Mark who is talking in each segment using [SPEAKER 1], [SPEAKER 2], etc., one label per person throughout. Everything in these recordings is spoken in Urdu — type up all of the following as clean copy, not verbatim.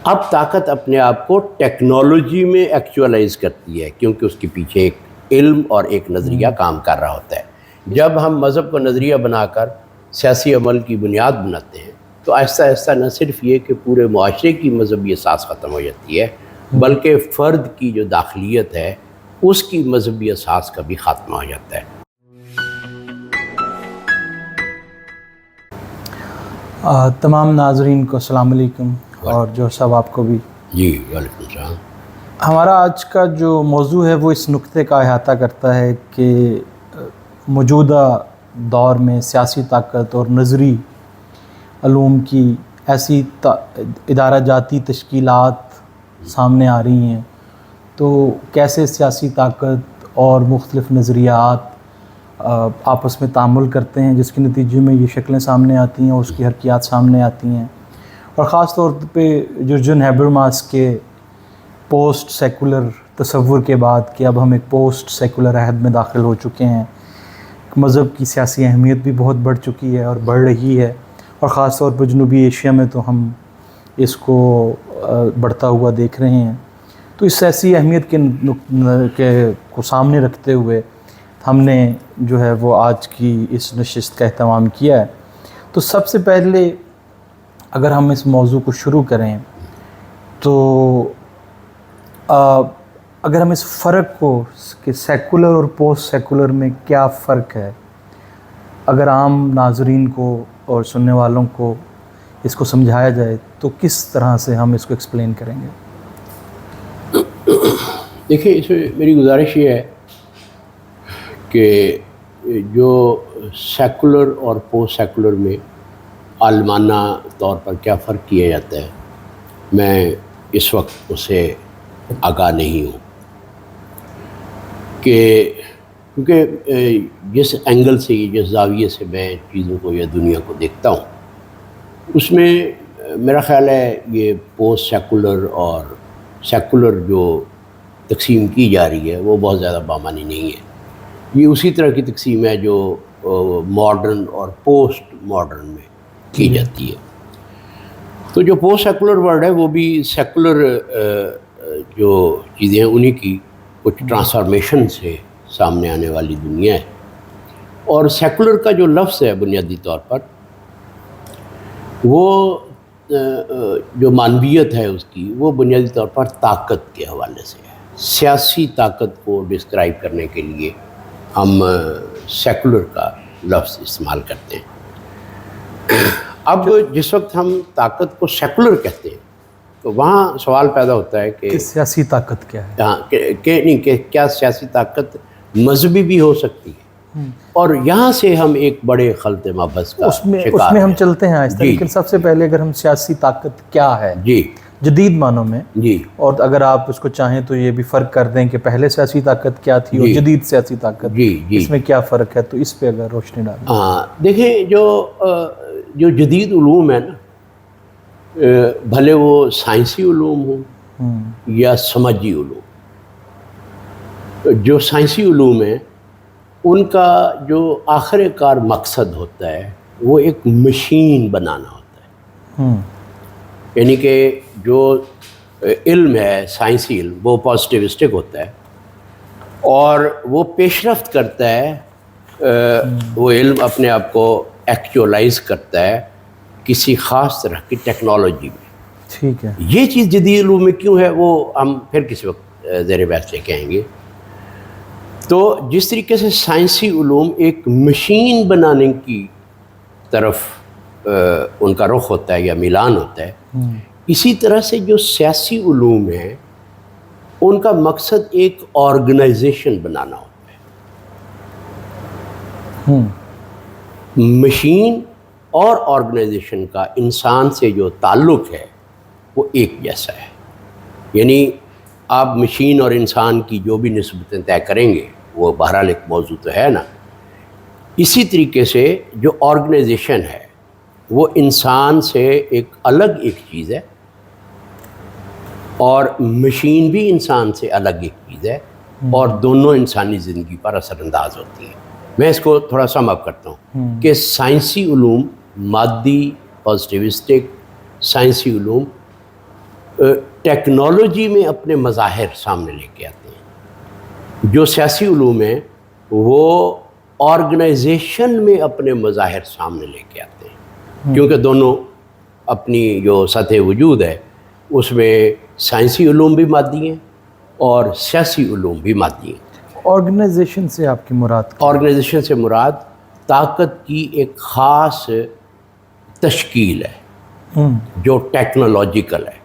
[SPEAKER 1] اب طاقت اپنے آپ کو ٹیکنالوجی میں ایکچولائز کرتی ہے، کیونکہ اس کے پیچھے ایک علم اور ایک نظریہ کام کر رہا ہوتا ہے۔ جب ہم مذہب کو نظریہ بنا کر سیاسی عمل کی بنیاد بناتے ہیں تو آہستہ آہستہ نہ صرف یہ کہ پورے معاشرے کی مذہبی اساس ختم ہو جاتی ہے، بلکہ فرد کی جو داخلیت ہے اس کی مذہبی اساس کا بھی خاتمہ ہو جاتا ہے۔
[SPEAKER 2] تمام ناظرین کو السلام علیکم، اور جو صاحب آپ کو بھی
[SPEAKER 1] جی وعلیکم السلام۔
[SPEAKER 2] ہمارا آج کا جو موضوع ہے وہ اس نقطے کا احاطہ کرتا ہے کہ موجودہ دور میں سیاسی طاقت اور نظری علوم کی ایسی ادارہ جاتی تشکیلات سامنے آ رہی ہیں، تو کیسے سیاسی طاقت اور مختلف نظریات آپس میں تعامل کرتے ہیں، جس کے نتیجے میں یہ شکلیں سامنے آتی ہیں اور اس کی حرکیات سامنے آتی ہیں۔ اور خاص طور پہ جرجن ہیبرماس کے پوسٹ سیکولر تصور کے بعد کہ اب ہم ایک پوسٹ سیکولر عہد میں داخل ہو چکے ہیں، مذہب کی سیاسی اہمیت بھی بہت بڑھ چکی ہے اور بڑھ رہی ہے، اور خاص طور پر جنوبی ایشیا میں تو ہم اس کو بڑھتا ہوا دیکھ رہے ہیں۔ تو اس سیاسی اہمیت کو سامنے رکھتے ہوئے ہم نے جو ہے وہ آج کی اس نشست کا اہتمام کیا ہے۔ تو سب سے پہلے اگر ہم اس موضوع کو شروع کریں تو اگر ہم اس فرق کو کہ سیکولر اور پوسٹ سیکولر میں کیا فرق ہے، اگر عام ناظرین کو اور سننے والوں کو اس کو سمجھایا جائے تو کس طرح سے ہم اس کو ایکسپلین کریں گے؟
[SPEAKER 1] دیکھیں، اس میں میری گزارش یہ ہے کہ جو سیکولر اور پوسٹ سیکولر میں عالمانہ طور پر کیا فرق کیا جاتا ہے، میں اس وقت اسے آگاہ نہیں ہوں، کہ کیونکہ جس اینگل سے جس زاویے سے میں چیزوں کو یا دنیا کو دیکھتا ہوں اس میں میرا خیال ہے یہ پوسٹ سیکولر اور سیکولر جو تقسیم کی جا رہی ہے وہ بہت زیادہ بامعنی نہیں ہے۔ یہ اسی طرح کی تقسیم ہے جو ماڈرن اور پوسٹ ماڈرن میں کی جاتی ہے۔ تو جو پوسٹ سیکولر ورڈ ہے وہ بھی سیکولر جو چیزیں ہیں انہی کی کچھ ٹرانسفارمیشن سے سامنے آنے والی دنیا ہے، اور سیکولر کا جو لفظ ہے بنیادی طور پر وہ جو معنویت ہے اس کی وہ بنیادی طور پر طاقت کے حوالے سے ہے۔ سیاسی طاقت کو ڈسکرائب کرنے کے لیے ہم سیکولر کا لفظ استعمال کرتے ہیں۔ اب جس وقت ہم طاقت کو سیکولر کہتے ہیں تو وہاں سوال پیدا ہوتا ہے کہ
[SPEAKER 2] سیاسی طاقت کیا ہے؟
[SPEAKER 1] ہاں کہ کیا سیاسی طاقت مذہبی بھی ہو سکتی ہے، اور یہاں سے ہم ایک بڑے خلط مبحث کا
[SPEAKER 2] اس میں ہم
[SPEAKER 1] ہیں۔
[SPEAKER 2] چلتے ہیں آہستہ، لیکن سب سے پہلے اگر ہم سیاسی طاقت کیا ہے
[SPEAKER 1] جی
[SPEAKER 2] جدید معنوں میں،
[SPEAKER 1] جی،
[SPEAKER 2] اور اگر آپ اس کو چاہیں تو یہ بھی فرق کر دیں کہ پہلے سیاسی طاقت کیا تھی اور جدید سیاسی طاقت، اس میں کیا فرق ہے، تو اس پہ اگر روشنی ڈالیں۔
[SPEAKER 1] ہاں دیکھیں، جو جدید علوم ہے نا، بھلے وہ سائنسی علوم ہوں یا سماجی علوم، جو سائنسی علوم ہیں ان کا جو آخر کار مقصد ہوتا ہے وہ ایک مشین بنانا ہوتا ہے۔ یعنی کہ جو علم ہے سائنسی علم وہ پازیٹیوسٹک ہوتا ہے اور وہ پیش رفت کرتا ہے، وہ علم اپنے آپ کو ایکچولائز کرتا ہے کسی خاص طرح کی ٹیکنالوجی میں۔
[SPEAKER 2] ٹھیک ہے،
[SPEAKER 1] یہ چیز جدید علوم میں کیوں ہے وہ ہم پھر کسی وقت زیر بحث لے کے آئیں گے۔ تو جس طریقے سے سائنسی علوم ایک مشین بنانے کی طرف ان کا رخ ہوتا ہے یا میلان ہوتا ہے، اسی طرح سے جو سیاسی علوم ہیں ان کا مقصد ایک آرگنائزیشن بنانا ہوتا ہے۔ مشین اور آرگنائزیشن کا انسان سے جو تعلق ہے وہ ایک جیسا ہے، یعنی آپ مشین اور انسان کی جو بھی نسبتیں طے کریں گے وہ بہرحال ایک موضوع تو ہے نا، اسی طریقے سے جو آرگنائزیشن ہے وہ انسان سے ایک الگ ایک چیز ہے اور مشین بھی انسان سے الگ ایک چیز ہے، اور دونوں انسانی زندگی پر اثر انداز ہوتی ہیں۔ میں اس کو تھوڑا سم اپ کرتا ہوں کہ سائنسی علوم مادی پازیٹیوسٹک سائنسی علوم ٹیکنالوجی میں اپنے مظاہر سامنے لے کے آتے ہیں. جو سیاسی علوم ہیں وہ آرگنائزیشن میں اپنے مظاہر سامنے لے کے آتے ہیں, کیونکہ دونوں اپنی جو سطح وجود ہے اس میں سائنسی علوم بھی مادی ہیں اور سیاسی علوم بھی مادی ہیں.
[SPEAKER 2] آرگنائزیشن سے آپ کی مراد کیا؟
[SPEAKER 1] آرگنائزیشن سے مراد طاقت کی ایک خاص تشکیل ہے جو ٹیکنالوجیکل ہے.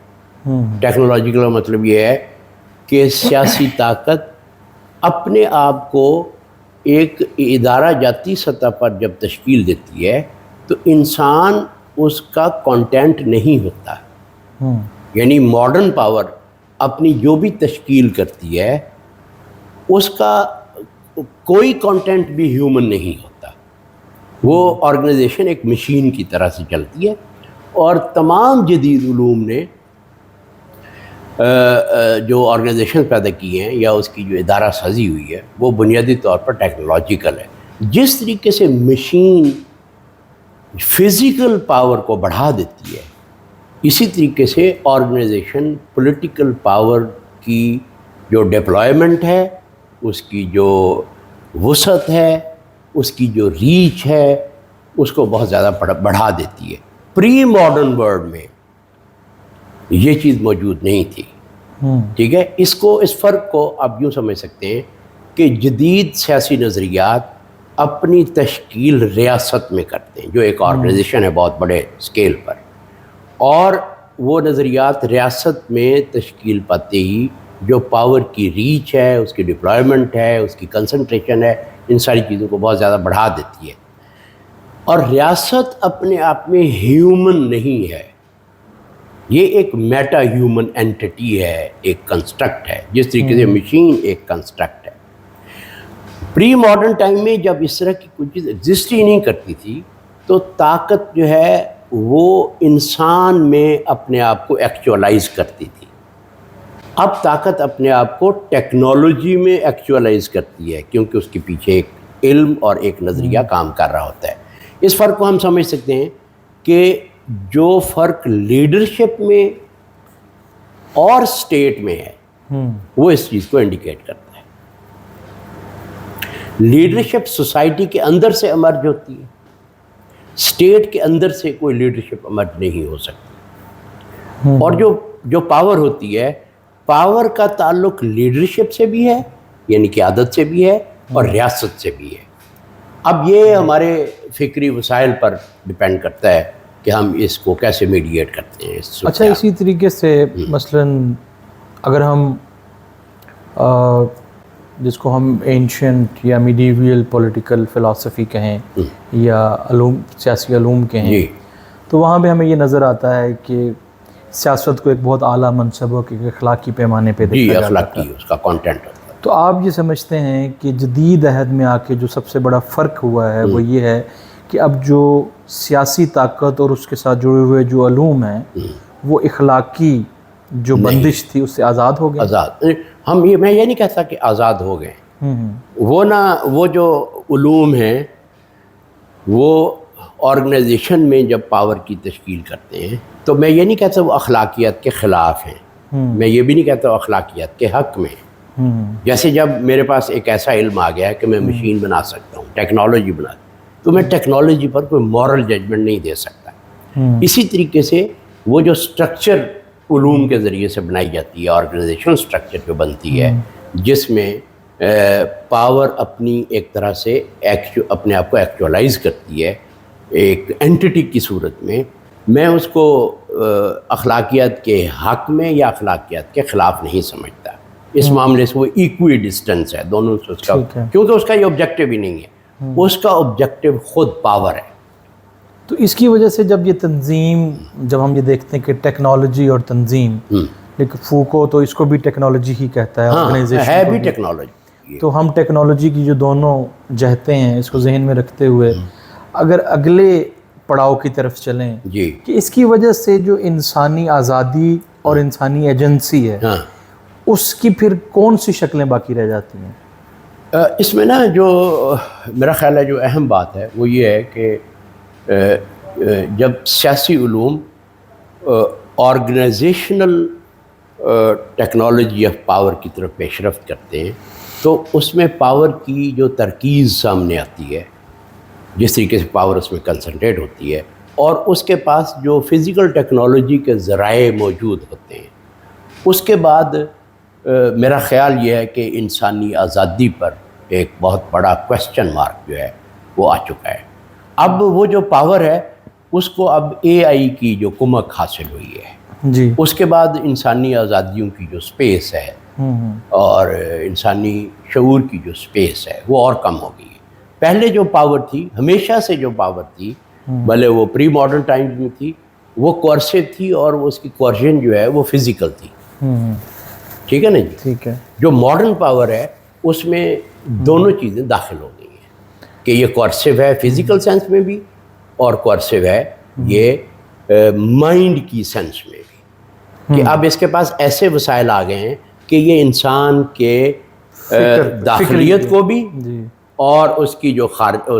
[SPEAKER 1] ٹیکنالوجیکل کا مطلب یہ ہے کہ سیاسی طاقت اپنے آپ کو ایک ادارہ جاتی سطح پر جب تشکیل دیتی ہے تو انسان اس کا کانٹینٹ نہیں ہوتا. یعنی ماڈرن پاور اپنی جو بھی تشکیل کرتی ہے اس کا کوئی کانٹینٹ بھی ہیومن نہیں ہوتا. وہ آرگنائزیشن ایک مشین کی طرح سے چلتی ہے, اور تمام جدید علوم نے جو آرگنائزیشن پیدا کی ہیں یا اس کی جو ادارہ سازی ہوئی ہے وہ بنیادی طور پر ٹیکنالوجیکل ہے. جس طریقے سے مشین فزیکل پاور کو بڑھا دیتی ہے, اسی طریقے سے آرگنائزیشن پولیٹیکل پاور کی جو ڈپلائمنٹ ہے, اس کی جو وسعت ہے, اس کی جو ریچ ہے, اس کو بہت زیادہ بڑھا دیتی ہے. پری ماڈرن ورلڈ میں یہ چیز موجود نہیں تھی. ٹھیک ہے, اس فرق کو آپ یوں سمجھ سکتے ہیں کہ جدید سیاسی نظریات اپنی تشکیل ریاست میں کرتے ہیں, جو ایک آرگنائزیشن ہے بہت بڑے اسکیل پر, اور وہ نظریات ریاست میں تشکیل پاتے ہی جو پاور کی ریچ ہے, اس کی ڈپلائمنٹ ہے, اس کی کنسنٹریشن ہے, ان ساری چیزوں کو بہت زیادہ بڑھا دیتی ہے. اور ریاست اپنے آپ میں ہیومن نہیں ہے, یہ ایک میٹا ہیومن اینٹی ہے, ایک کنسٹرکٹ ہے, جس طریقے سے مشین ایک کنسٹرکٹ ہے. پری ماڈرن ٹائم میں جب اس طرح کی کوئی چیز ایگزسٹ ہی نہیں کرتی تھی تو طاقت جو ہے وہ انسان میں اپنے آپ کو ایکچولائز کرتی تھی. اب طاقت اپنے آپ کو ٹیکنالوجی میں ایکچولائز کرتی ہے, کیونکہ اس کے پیچھے ایک علم اور ایک نظریہ کام کر رہا ہوتا ہے. اس فرق کو ہم سمجھ سکتے ہیں کہ جو فرق لیڈرشپ میں اور اسٹیٹ میں ہے وہ اس چیز کو انڈیکیٹ کرتا ہے. لیڈرشپ سوسائٹی کے اندر سے ایمرج ہوتی ہے, اسٹیٹ کے اندر سے کوئی لیڈرشپ ایمرج نہیں ہو سکتی. اور جو پاور ہوتی ہے, پاور کا تعلق لیڈرشپ سے بھی ہے, یعنی قیادت سے بھی ہے, اور ریاست سے بھی ہے. اب یہ ہمارے فکری وسائل پر ڈپینڈ کرتا ہے کہ ہم اس کو کیسے میڈیٹ کرتے ہیں.
[SPEAKER 2] اچھا, اسی طریقے سے مثلاً اگر ہم جس کو ہم اینشنٹ یا میڈیویل پولیٹیکل فلسفی کہیں یا علوم سیاسی علوم کہیں, تو وہاں پہ ہمیں یہ نظر آتا ہے کہ سیاست کو ایک بہت اعلیٰ منصب کے اخلاقی پیمانے پہ دیکھا جاتا ہے.
[SPEAKER 1] اخلاقی اس کا کانٹینٹ ہوتا ہے.
[SPEAKER 2] تو آپ یہ سمجھتے ہیں کہ جدید عہد میں آ کے جو سب سے بڑا فرق ہوا ہے وہ یہ ہے کہ اب جو سیاسی طاقت اور اس کے ساتھ جڑے ہوئے جو علوم ہیں وہ اخلاقی جو بندش تھی اس سے آزاد ہو گئے.
[SPEAKER 1] آزاد, میں یہ نہیں کہتا کہ آزاد ہو گئے. وہ جو علوم ہیں وہ آرگنائزیشن میں جب پاور کی تشکیل کرتے ہیں تو میں یہ نہیں کہتا وہ اخلاقیات کے خلاف ہیں, میں یہ بھی نہیں کہتا وہ اخلاقیات کے حق میں ہیں. جیسے جب میرے پاس ایک ایسا علم آ گیا ہے کہ میں مشین بنا سکتا ہوں, ٹیکنالوجی بنا, تو میں ٹیکنالوجی پر کوئی مورل ججمنٹ نہیں دے سکتا. اسی طریقے سے وہ جو سٹرکچر علوم کے ذریعے سے بنائی جاتی ہے, آرگنائزیشن سٹرکچر جو بنتی ہے جس میں پاور اپنی ایک طرح سے اپنے آپ کو ایکچولائز کرتی ہے ایک اینٹی کی صورت میں اس کو اخلاقیات کے حق میں یا اخلاقیات کے خلاف نہیں سمجھتا. اس معاملے سے وہ ایکوی ڈسٹنس ہے دونوں سے, اس کا کیونکہ اس کا یہ آبجیکٹیو ہی نہیں ہے, اس کا آبجیکٹیو خود پاور ہے.
[SPEAKER 2] تو اس کی وجہ سے جب یہ تنظیم, جب ہم یہ دیکھتے ہیں کہ ٹیکنالوجی اور تنظیم, لیکن فوکو تو اس کو بھی ٹیکنالوجی ہی کہتا ہے, آرگنائزیشن
[SPEAKER 1] ہے بھی ٹیکنالوجی.
[SPEAKER 2] تو ہم ٹیکنالوجی کی جو دونوں جہتیں ہیں اس کو ذہن میں رکھتے ہوئے اگر اگلے پڑاؤ کی طرف چلیں کہ اس کی وجہ سے جو انسانی آزادی اور انسانی ایجنسی ہے اس کی پھر کون سی شکلیں باقی رہ جاتی ہیں؟
[SPEAKER 1] اس میں نا جو میرا خیال ہے جو اہم بات ہے وہ یہ ہے کہ جب سیاسی علوم آرگنائزیشنل ٹیکنالوجی آف پاور کی طرف پیش رفت کرتے ہیں تو اس میں پاور کی جو ترکیز سامنے آتی ہے، جس طریقے سے پاور اس میں کنسنٹریٹ ہوتی ہے، اور اس کے پاس جو فزیکل ٹیکنالوجی کے ذرائع موجود ہوتے ہیں، اس کے بعد میرا خیال یہ ہے کہ انسانی آزادی پر ایک بہت بڑا کویسچن مارک جو ہے وہ آ چکا ہے۔ اب وہ جو پاور ہے اس کو اب اے آئی کی جو کمک حاصل ہوئی ہے،
[SPEAKER 2] جی،
[SPEAKER 1] اس کے بعد انسانی آزادیوں کی جو سپیس ہے اور انسانی شعور کی جو سپیس ہے وہ اور کم ہو گئی ہے۔ پہلے جو پاور تھی، ہمیشہ سے جو پاور تھی، بھلے وہ پری ماڈرن ٹائمز میں تھی، وہ کورسو تھی اور اس کی کورشن جو ہے وہ فزیکل تھی، ٹھیک ہے نا جی؟
[SPEAKER 2] ٹھیک ہے۔
[SPEAKER 1] جو ماڈرن پاور ہے اس میں دونوں چیزیں داخل ہو گئی ہیں کہ یہ کورسو ہے فزیکل سینس میں بھی، اور کورسو ہے یہ مائنڈ کی سینس میں بھی، کہ اب اس کے پاس ایسے وسائل آ گئے ہیں کہ یہ انسان کے داخلیت کو بھی اور اس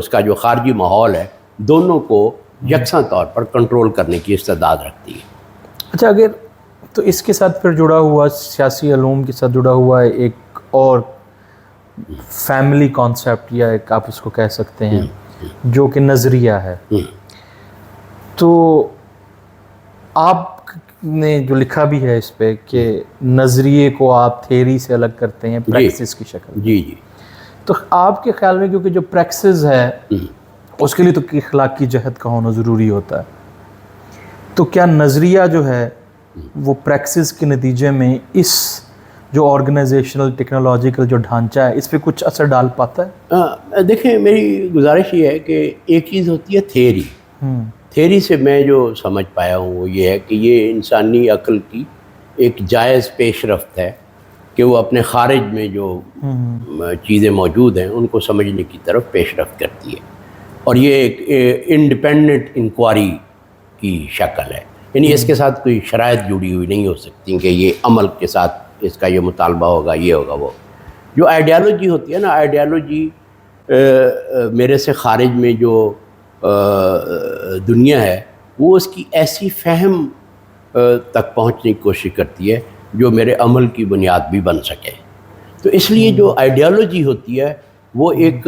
[SPEAKER 1] کا جو خارجی ماحول ہے دونوں کو یکساں طور پر کنٹرول کرنے کی استعداد رکھتی ہے۔
[SPEAKER 2] اچھا، اگر تو اس کے ساتھ پھر جڑا ہوا سیاسی علوم کے ساتھ جڑا ہوا ہے ایک اور فیملی کانسیپٹ، یا ایک آپ اس کو کہہ سکتے ہیں، جو کہ نظریہ ہے۔ تو آپ نے جو لکھا بھی ہے اس پہ کہ نظریے کو آپ تھیری سے الگ کرتے ہیں پریکسس کی شکل،
[SPEAKER 1] جی جی،
[SPEAKER 2] تو آپ کے خیال میں کیونکہ جو پریکسس ہے اس کے لیے تو اخلاقی جہت کا ہونا ضروری ہوتا ہے، تو کیا نظریہ جو ہے وہ پریکسس کے نتیجے میں اس جو آرگنائزیشنل ٹیکنالوجیکل جو ڈھانچہ ہے اس پہ کچھ اثر ڈال پاتا ہے؟
[SPEAKER 1] دیکھیں، میری گزارش یہ ہے کہ ایک چیز ہوتی ہے تھیری سے میں جو سمجھ پایا ہوں وہ یہ ہے کہ یہ انسانی عقل کی ایک جائز پیش رفت ہے کہ وہ اپنے خارج میں جو چیزیں موجود ہیں ان کو سمجھنے کی طرف پیش رفت کرتی ہے، اور یہ ایک انڈیپینڈنٹ انکوائری کی شکل ہے، یعنی اس کے ساتھ کوئی شرائط جڑی ہوئی نہیں ہو سکتی کہ یہ عمل کے ساتھ اس کا یہ مطالبہ ہوگا، یہ ہوگا وہ۔ جو آئیڈیالوجی ہوتی ہے نا، آئیڈیالوجی میرے سے خارج میں جو دنیا ہے وہ اس کی ایسی فہم تک پہنچنے کی کوشش کرتی ہے جو میرے عمل کی بنیاد بھی بن سکے۔ تو اس لیے جو آئیڈیالوجی ہوتی ہے وہ ایک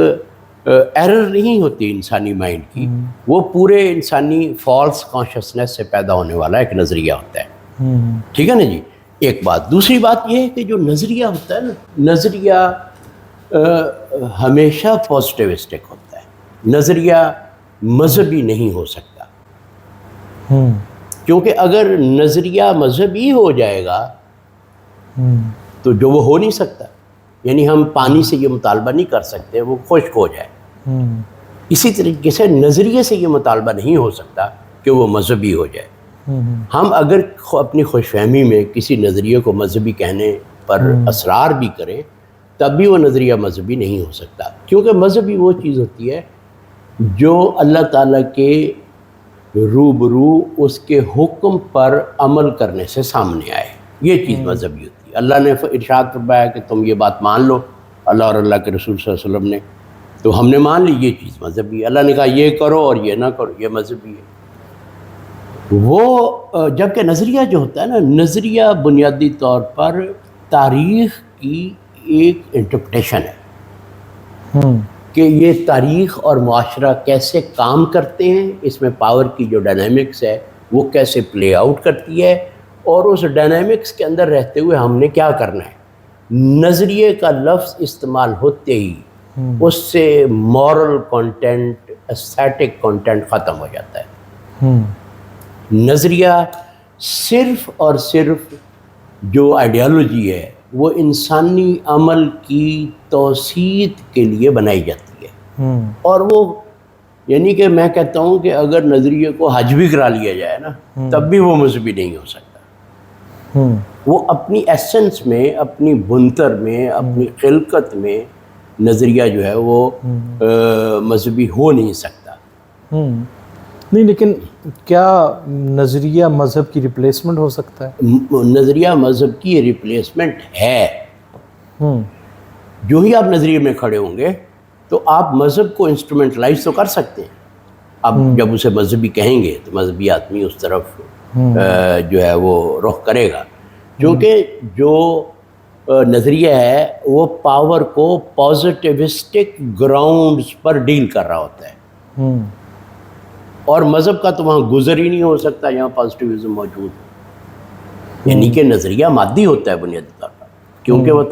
[SPEAKER 1] ایرر نہیں ہوتی انسانی مائنڈ کی، وہ پورے انسانی فالس کانشسنس سے پیدا ہونے والا ایک نظریہ ہوتا ہے، ٹھیک ہے نا جی؟ ایک بات۔ دوسری بات یہ ہے کہ جو نظریہ ہوتا ہے نا، نظریہ ہمیشہ پازیٹیوسٹک ہوتا ہے، نظریہ مذہبی نہیں ہو سکتا، کیونکہ اگر نظریہ مذہبی ہو جائے گا تو جو وہ ہو نہیں سکتا، یعنی ہم پانی سے یہ مطالبہ نہیں کر سکتے وہ خشک ہو جائے، اسی طریقے سے نظریے سے یہ مطالبہ نہیں ہو سکتا کہ وہ مذہبی ہو جائے۔ ہم اگر اپنی خوش فہمی میں کسی نظریے کو مذہبی کہنے پر اصرار بھی کریں تب بھی وہ نظریہ مذہبی نہیں ہو سکتا، کیونکہ مذہبی وہ چیز ہوتی ہے جو اللہ تعالیٰ کے روبرو اس کے حکم پر عمل کرنے سے سامنے آئے، یہ چیز مذہبی ہوتی ہے۔ اللہ نے ارشاد فرمایا کہ تم یہ بات مان لو، اللہ اور اللہ کے رسول صلی اللہ علیہ وسلم نے، تو ہم نے مان لی، یہ چیز مذہبی ہے۔ اللہ نے کہا یہ کرو اور یہ نہ کرو، یہ مذہبی ہے۔ وہ جبکہ نظریہ جو ہوتا ہے نا، نظریہ بنیادی طور پر تاریخ کی ایک انٹرپریٹیشن ہے کہ یہ تاریخ اور معاشرہ کیسے کام کرتے ہیں، اس میں پاور کی جو ڈائنامکس ہے وہ کیسے پلے آؤٹ کرتی ہے، اور اس ڈائنامکس کے اندر رہتے ہوئے ہم نے کیا کرنا ہے۔ نظریے کا لفظ استعمال ہوتے ہی اس سے مورل کانٹینٹ، ایستھیٹک کانٹینٹ ختم ہو جاتا ہے۔ نظریہ صرف اور صرف جو آئیڈیالوجی ہے وہ انسانی عمل کی توسیع کے لیے بنائی جاتی ہے، اور وہ یعنی کہ میں کہتا ہوں کہ اگر نظریے کو حج بھی کرا لیا جائے نا تب بھی وہ مذہبی نہیں ہو سکتا۔ وہ اپنی ایسنس میں، اپنی بنتر میں، اپنی خلقت میں نظریہ جو ہے وہ مذہبی ہو نہیں سکتا۔
[SPEAKER 2] نہیں، لیکن کیا نظریہ مذہب کی ریپلیسمنٹ ہو سکتا ہے؟
[SPEAKER 1] نظریہ مذہب کی ریپلیسمنٹ ہے۔ جو ہی آپ نظریے میں کھڑے ہوں گے تو آپ مذہب کو انسٹرومنٹلائز تو کر سکتے ہیں۔ اب جب اسے مذہبی کہیں گے تو مذہبی آدمی اس طرف جو ہے وہ رخ کرے گا، چونکہ جو نظریہ ہے وہ پاور کو پازیٹیوسٹک گراؤنڈز پر ڈیل کر رہا ہوتا ہے، اور مذہب کا تو وہاں گزر ہی نہیں ہو سکتا جہاں پازیٹیوزم موجود ہے، یعنی کہ نظریہ مادی ہوتا ہے بنیادی طور پر، کیونکہ وہ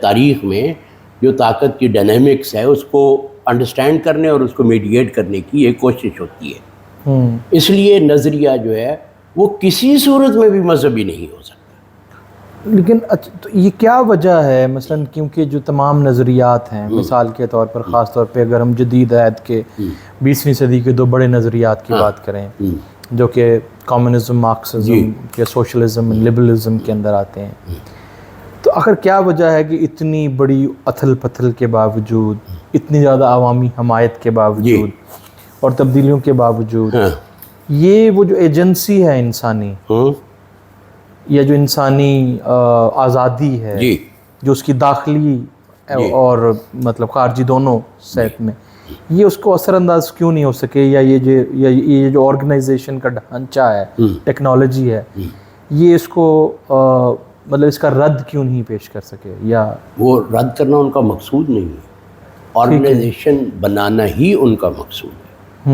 [SPEAKER 1] تاریخ میں جو طاقت کی ڈائنامکس ہے اس کو انڈرسٹینڈ کرنے اور اس کو میڈیٹ کرنے کی ایک کوشش ہوتی ہے، اس لیے نظریہ جو ہے وہ کسی صورت میں بھی مذہبی نہیں ہو سکتا۔
[SPEAKER 2] لیکن تو یہ کیا وجہ ہے مثلاً، کیونکہ جو تمام نظریات ہیں مثال کے طور پر، خاص طور پہ اگر ہم جدید عہد کے 20ویں صدی کے 2 بڑے نظریات کی بات کریں جو کہ کمیونزم، مارکسزم یا سوشلزم، لبرلزم کے اندر آتے ہیں، تو آخر کیا وجہ ہے کہ اتنی بڑی اتھل پتھل کے باوجود، اتنی زیادہ عوامی حمایت کے باوجود اور تبدیلیوں کے باوجود یہ وہ جو ایجنسی ہے انسانی یا جو انسانی آزادی ہے جو اس کی داخلی اور مطلب خارجی دونوں صحت میں، یہ اس کو اثر انداز کیوں نہیں ہو سکے، یا یہ جو آرگنائزیشن کا ڈھانچہ ہے، ٹیکنالوجی ہے، یہ اس کو مطلب اس کا رد کیوں نہیں پیش کر سکے؟ یا
[SPEAKER 1] وہ رد کرنا ان کا مقصود نہیں ہے، آرگنائزیشن بنانا ہی ان کا مقصود ہے،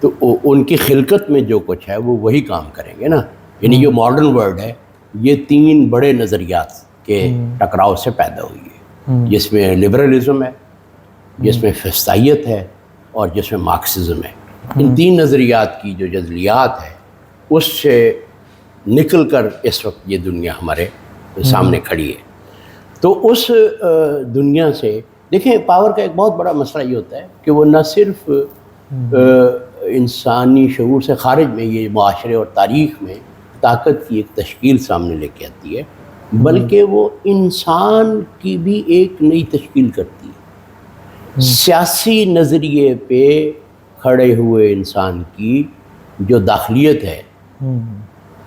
[SPEAKER 1] تو ان کی خلقت میں جو کچھ ہے وہ وہی کام کریں گے نا، یعنی جو ماڈرن ورلڈ ہے یہ 3 بڑے نظریات کے ٹکراؤ سے پیدا ہوئی ہے، جس میں لبرلزم ہے، جس میں فسطائیت ہے، اور جس میں مارکسزم ہے۔ ان 3 نظریات کی جو جزلیات ہے اس سے نکل کر اس وقت یہ دنیا ہمارے سامنے کھڑی ہے۔ تو اس دنیا سے دیکھیں، پاور کا ایک بہت بڑا مسئلہ یہ ہوتا ہے کہ وہ نہ صرف انسانی شعور سے خارج میں یہ معاشرے اور تاریخ میں طاقت کی ایک تشکیل سامنے لے کے آتی ہے، بلکہ وہ انسان کی بھی ایک نئی تشکیل کرتی ہے۔ سیاسی نظریے پہ کھڑے ہوئے انسان کی جو داخلیت ہے،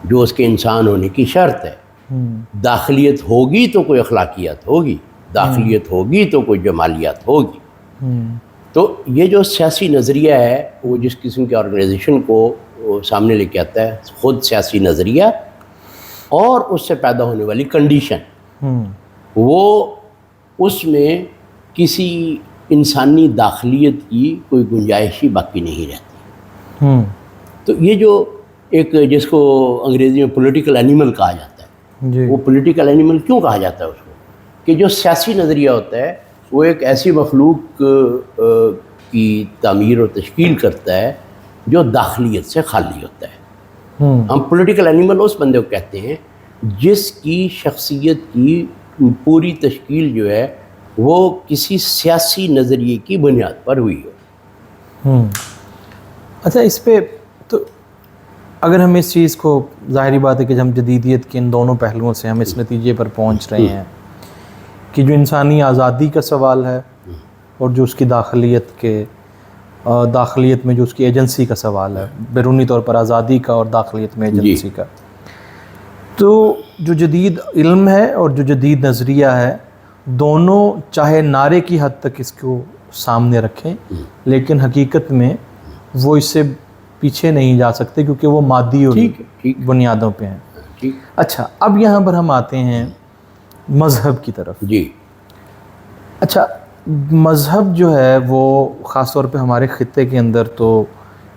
[SPEAKER 1] جو اس کے انسان ہونے کی شرط ہے، داخلیت ہوگی تو کوئی اخلاقیات ہوگی، داخلیت ہوگی تو کوئی جمالیات ہوگی۔ تو یہ جو سیاسی نظریہ ہے وہ جس قسم کے آرگنائزیشن کو سامنے لے کے آتا ہے، خود سیاسی نظریہ اور اس سے پیدا ہونے والی کنڈیشن، وہ اس میں کسی انسانی داخلیت کی کوئی گنجائش ہی باقی نہیں رہتی۔ تو یہ جو ایک جس کو انگریزی میں پولیٹیکل اینیمل کہا جاتا ہے، وہ پولیٹیکل اینیمل کیوں کہا جاتا ہے اس کو؟ کہ جو سیاسی نظریہ ہوتا ہے وہ ایک ایسی مخلوق کی تعمیر و تشکیل کرتا ہے جو داخلیت سے خالی ہوتا ہے۔ ہم پولیٹیکل اینیمل اس بندے کو کہتے ہیں جس کی شخصیت کی پوری تشکیل جو ہے وہ کسی سیاسی نظریے کی بنیاد پر ہوئی ہو۔
[SPEAKER 2] اچھا، اس پہ تو اگر ہم اس چیز کو، ظاہری بات ہے کہ ہم جدیدیت کے ان دونوں پہلوؤں سے ہم اس نتیجے پر پہنچ رہے ہیں کہ جو انسانی آزادی کا سوال ہے اور جو اس کی داخلیت میں جو اس کی ایجنسی کا سوال ہے، بیرونی طور پر آزادی کا اور داخلیت میں ایجنسی کا، تو جو جدید علم ہے اور جو جدید نظریہ ہے، دونوں چاہے نعرے کی حد تک اس کو سامنے رکھیں لیکن حقیقت میں وہ اس سے پیچھے نہیں جا سکتے کیونکہ وہ مادی اور بنیادوں پہ ہیں۔ اچھا، اب یہاں پر ہم آتے ہیں مذہب کی طرف۔ اچھا، مذہب جو ہے وہ خاص طور پہ ہمارے خطے کے اندر تو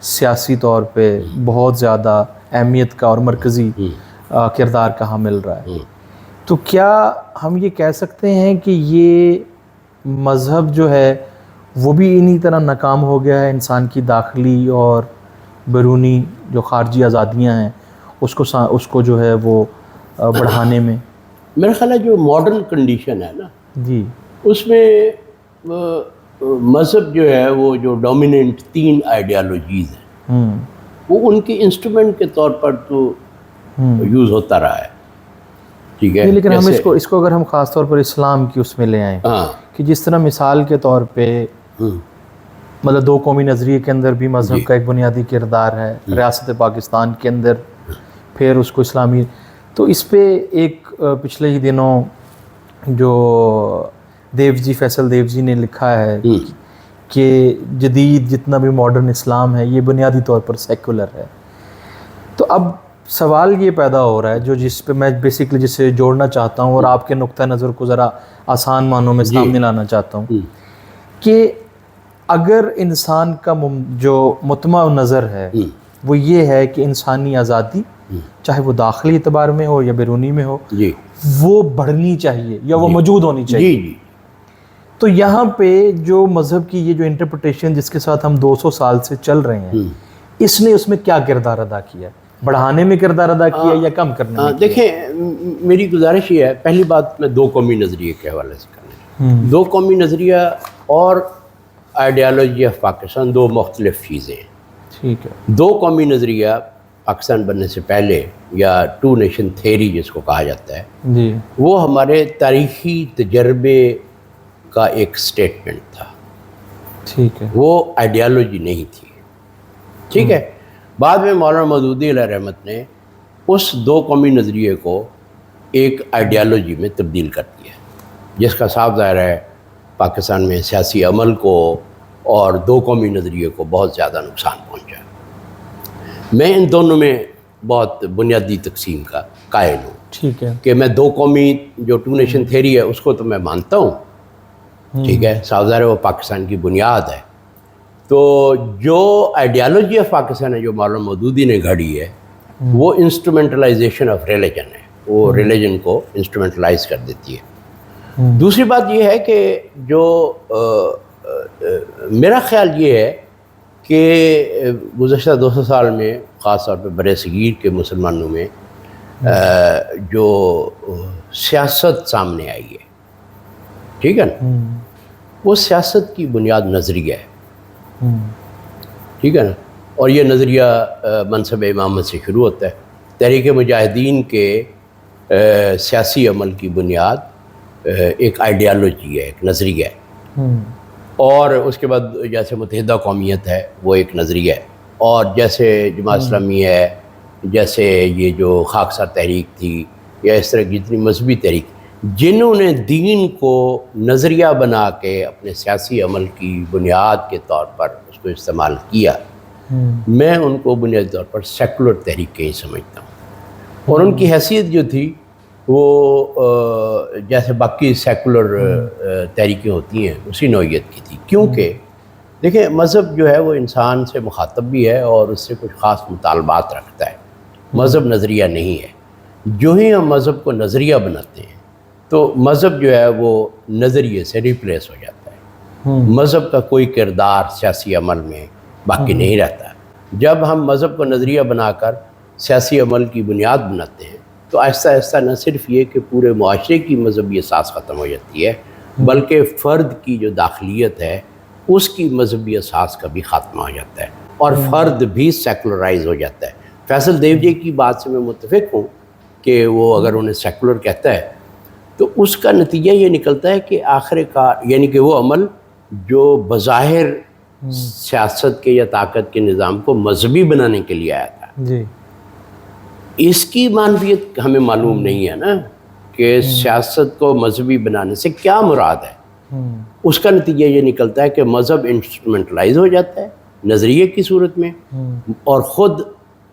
[SPEAKER 2] سیاسی طور پہ بہت زیادہ اہمیت کا اور مرکزی کردار کا حامل رہا ہے، تو کیا ہم یہ کہہ سکتے ہیں کہ یہ مذہب جو ہے وہ بھی انہی طرح ناکام ہو گیا ہے انسان کی داخلی اور بیرونی جو خارجی آزادیاں ہیں اس کو جو ہے وہ بڑھانے میں؟
[SPEAKER 1] میرا خیال ہے جو ماڈرن کنڈیشن ہے نا،
[SPEAKER 2] جی،
[SPEAKER 1] اس میں مذہب جو ہے وہ جو ڈومیننٹ 3 آئیڈیالوجیز ہیں وہ ان کے انسٹرومنٹ کے طور پر تو یوز ہوتا رہا ہے، ٹھیک ہے،
[SPEAKER 2] لیکن ہم اس کو اگر ہم خاص طور پر اسلام کی اس میں لے آئیں کہ جس طرح مثال کے طور پہ مطلب 2 قومی نظریے کے اندر بھی مذہب کا ایک بنیادی کردار ہے، ریاست پاکستان کے اندر پھر اس کو اسلامی، تو اس پہ ایک پچھلے ہی دنوں جو فیصل دیو جی نے لکھا ہے کہ جدید جتنا بھی ماڈرن اسلام ہے یہ بنیادی طور پر سیکولر ہے۔ تو اب سوال یہ پیدا ہو رہا ہے جو جس پہ میں بیسکلی جسے جوڑنا چاہتا ہوں اور آپ کے نقطہ نظر کو ذرا آسان معنوں میں سامنے لانا چاہتا ہوں کہ اگر انسان کا جو مطمع نظر ہے وہ یہ ہے کہ انسانی آزادی چاہے وہ داخلی اعتبار میں ہو یا بیرونی میں ہو وہ بڑھنی چاہیے یا وہ موجود ہونی چاہیے، تو یہاں پہ جو مذہب کی یہ جو انٹرپریٹیشن جس کے ساتھ ہم 200 سال سے چل رہے ہیں اس نے اس میں کیا کردار ادا کیا ہے؟ بڑھانے میں کردار ادا کیا یا کم کرنے میں؟
[SPEAKER 1] دیکھیں میری گزارش یہ ہے، پہلی بات میں دو قومی نظریے کے حوالے سے کرنا ہے. دو قومی نظریہ اور آئیڈیالوجی آف پاکستان دو مختلف چیزیں ہیں.
[SPEAKER 2] ٹھیک ہے.
[SPEAKER 1] دو قومی نظریہ پاکستان بننے سے پہلے یا ٹو نیشن تھیری جس کو کہا جاتا ہے
[SPEAKER 2] جی
[SPEAKER 1] وہ ہمارے تاریخی تجربے کا ایک سٹیٹمنٹ تھا.
[SPEAKER 2] ٹھیک ہے.
[SPEAKER 1] وہ آئیڈیالوجی نہیں تھی. ٹھیک ہے. بعد میں مولانا مودودی علیہ رحمت نے اس دو قومی نظریے کو ایک آئیڈیالوجی میں تبدیل کر دیا جس کا صاف ظاہر ہے پاکستان میں سیاسی عمل کو اور دو قومی نظریے کو بہت زیادہ نقصان پہنچا. میں ان دونوں میں بہت بنیادی تقسیم کا قائل ہوں.
[SPEAKER 2] ٹھیک ہے.
[SPEAKER 1] کہ میں دو قومی جو ٹو نیشن تھیری ہے اس کو تو میں مانتا ہوں. ٹھیک ہے. صاف ظاہر ہے وہ پاکستان کی بنیاد ہے. تو جو آئیڈیالوجی آف پاکستان ہے جو مولانا مودودی نے گھڑی ہے وہ انسٹرومنٹلائزیشن آف ریلیجن ہے. وہ ریلیجن کو انسٹرومنٹلائز کر دیتی ہے. دوسری بات یہ ہے کہ جو میرا خیال یہ ہے کہ گزشتہ 200 سال میں خاص طور پہ برِ صغیر کے مسلمانوں میں جو سیاست سامنے آئی ہے، ٹھیک ہے نا، وہ سیاست کی بنیاد نظریہ ہے. ٹھیک ہے نا. اور یہ نظریہ منصب امامت سے شروع ہوتا ہے. تحریک مجاہدین کے سیاسی عمل کی بنیاد ایک آئیڈیالوجی ہے، ایک نظریہ ہے. اور اس کے بعد جیسے متحدہ قومیت ہے وہ ایک نظریہ ہے. اور جیسے جماعت اسلامی ہے، جیسے یہ جو خاکسار تحریک تھی یا اس طرح کی جتنی مذہبی تحریک جنہوں نے دین کو نظریہ بنا کے اپنے سیاسی عمل کی بنیاد کے طور پر اس کو استعمال کیا، میں ان کو بنیادی طور پر سیکولر تحریکیں ہی سمجھتا ہوں. اور ان کی حیثیت جو تھی وہ جیسے باقی سیکولر تحریکیں ہوتی ہیں اسی نوعیت کی تھی. کیونکہ دیکھیں مذہب جو ہے وہ انسان سے مخاطب بھی ہے اور اس سے کچھ خاص مطالبات رکھتا ہے. مذہب نظریہ نہیں ہے. جو ہی ہم مذہب کو نظریہ بناتے ہیں تو مذہب جو ہے وہ نظریے سے ریپلیس ہو جاتا ہے. مذہب کا کوئی کردار سیاسی عمل میں باقی نہیں رہتا. جب ہم مذہب کو نظریہ بنا کر سیاسی عمل کی بنیاد بناتے ہیں تو آہستہ آہستہ نہ صرف یہ کہ پورے معاشرے کی مذہبی اساس ختم ہو جاتی ہے بلکہ فرد کی جو داخلیت ہے اس کی مذہبی اساس کا بھی خاتمہ ہو جاتا ہے اور فرد بھی سیکولرائز ہو جاتا ہے. فیصل دیو جی کی بات سے میں متفق ہوں کہ وہ اگر انہیں سیکولر کہتا ہے تو اس کا نتیجہ یہ نکلتا ہے کہ آخر کار یعنی کہ وہ عمل جو بظاہر سیاست کے یا طاقت کے نظام کو مذہبی بنانے کے لیے آیا تھا
[SPEAKER 2] جی
[SPEAKER 1] اس کی معنویت ہمیں معلوم نہیں ہے نا کہ سیاست کو مذہبی بنانے سے کیا مراد ہے. اس کا نتیجہ یہ نکلتا ہے کہ مذہب انسٹرومنٹلائز ہو جاتا ہے نظریے کی صورت میں اور خود